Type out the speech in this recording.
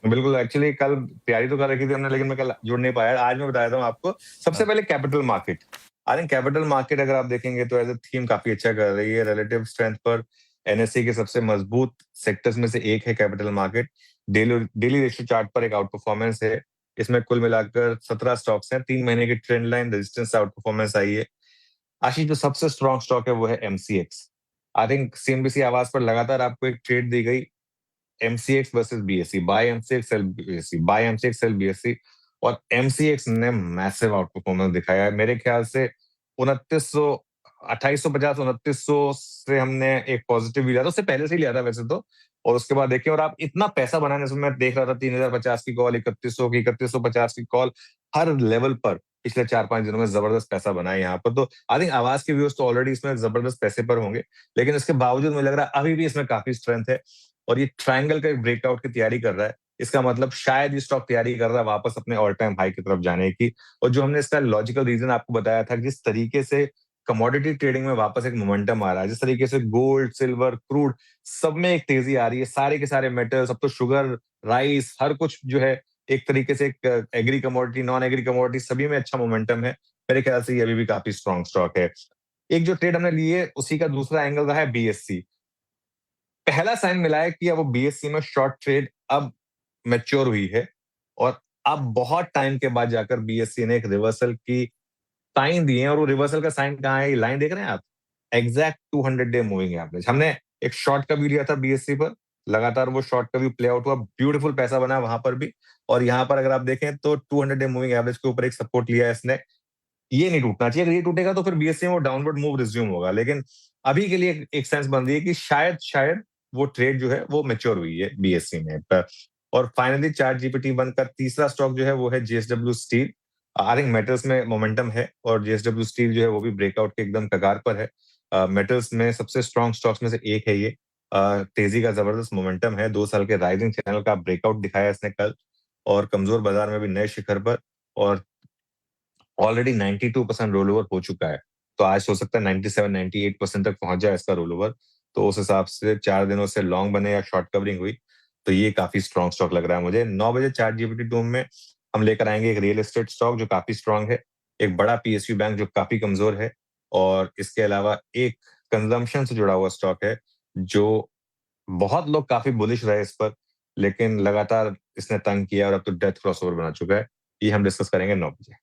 बिल्कुल, एक्चुअली कल तैयारी तो कर रखी थी हमने, लेकिन मैं कल जुड़ नहीं पाया। आज मैं बता देता हूँ आपको। सबसे हाँ। पहले capital market. I think capital market अगर आप देखेंगे तो एज़ अ थीम काफ़ी अच्छा कर रही है। रिलेटिव स्ट्रेंथ पर एनएसई के सबसे मजबूत सेक्टर्स में से एक है capital market. Daily daily ratio chart पर एक आउट परफॉर्मेंस है। इसमें कुल मिलाकर 17 स्टॉक्स हैं। 3 महीने की ट्रेंड लाइन रेजिस्टेंस से आउट परफॉर्मेंस आई है। आशीष, जो सबसे स्ट्रॉन्ग स्टॉक है वो है एमसीएक्स। आई थिंक सीएनबीसी आवाज पर लगातार आपको एक ट्रेड दी गई, MCX versus BSE, buy MCX sell BSE, buy MCX sell BSE, और एमसीएक्स ने मैसिव आउट परफॉर्मेंस दिखाया है। मेरे ख्याल से 2900 2850 2900 से हमने एक पॉजिटिव भी लिया था, उससे पहले से ही लिया था वैसे तो। और उसके बाद देखिए, और आप इतना पैसा बनाने से, मैं देख रहा था 3050 की कॉल, 3100 की, 3150 की कॉल, हर लेवल पर पिछले 4-5 दिनों में जबरदस्त पैसा बना है यहाँ पर। तो आई थिंक आवाज के व्यूअर्स तो ऑलरेडी इसमें जबरदस्त पैसे पर होंगे, लेकिन इसके बावजूद मुझे लग रहा है अभी भी इसमें काफी स्ट्रेंथ है, और ये ट्रायंगल का एक ब्रेकआउट की तैयारी कर रहा है। इसका मतलब शायद ये स्टॉक तैयारी कर रहा है वापस अपने ऑल टाइम हाई की तरफ जाने की। और जो हमने इसका लॉजिकल रीजन आपको बताया था, जिस तरीके से कमोडिटी ट्रेडिंग में वापस एक मोमेंटम आ रहा है, जिस तरीके से गोल्ड, सिल्वर, क्रूड, सब में एक तेजी आ रही है, सारे के सारे मेटल्स, अब तो शुगर, राइस, हर कुछ जो है एक तरीके से, एक agree commodity, non agree commodity, सभी में अच्छा मोमेंटम है। मेरे ख्याल से ये अभी भी काफी स्ट्रॉन्ग स्टॉक है। एक जो ट्रेड हमने ली है, उसी का दूसरा एंगल रहा है बीएससी। पहला साइन मिला है कि अब वो बीएससी में शॉर्ट ट्रेड अब मैच्योर हुई है, और अब बहुत टाइम के बाद जाकर बीएससी ने एक रिवर्सल की साइन दिए हैं, और वो रिवर्सल का साइन कहाँ है, ये लाइन देख रहे हैं आप? Exact 200 day moving average. हमने एक शॉर्ट का भी लिया था बीएससी पर, लगातार वो शॉर्ट का भी प्ले आउट हुआ, ब्यूटीफुल पैसा बना वहां पर भी। और यहाँ पर अगर आप देखें तो 200 डे मूविंग एवरेज के ऊपर एक सपोर्ट लिया है इसने। ये नहीं टूटना चाहिए। अगर ये टूटेगा तो फिर बीएसई में वो डाउनवर्ड मूव रिज्यूम होगा, लेकिन अभी के लिए एक सेंस बन रही है कि शायद शायद वो ट्रेड जो है वो मैच्योर हुई है बीएसई में। और फाइनली चैट जीपीटी बनकर तीसरा स्टॉक जो है वो है JSW steel. I think metals में मोमेंटम है, और जेएसडब्ल्यू स्टील जो है वो भी ब्रेकआउट के एकदम कगार पर है। मेटल्स में सबसे स्ट्रॉन्ग स्टॉक्स में से एक है ये। तेजी का जबरदस्त मोमेंटम है, 2 साल के राइजिंग चैनल का ब्रेकआउट दिखाया इसने कल, और कमजोर बाजार में भी नए शिखर पर, और ऑलरेडी 92% रोल ओवर हो चुका है। तो आज हो सकता है 97-98% तक पहुंच जाए इसका रोल ओवर। तो उस हिसाब से 4 दिनों से लॉन्ग बने या शॉर्ट कवरिंग हुई, तो ये काफी स्ट्रॉन्ग स्टॉक लग रहा है मुझे। 9 बजे चैट जीपीटी टूम में हम लेकर आएंगे एक रियल एस्टेट स्टॉक जो काफी स्ट्रॉन्ग है, एक बड़ा पीएसयू बैंक जो काफी कमजोर है, और इसके अलावा एक कंजम्पशन से जुड़ा हुआ स्टॉक है, जो बहुत लोग काफी बुलिश रहे इस पर, लेकिन लगातार इसने तंग किया और अब तो डेथ क्रॉसओवर बना चुका है। ये हम डिस्कस करेंगे 9 बजे।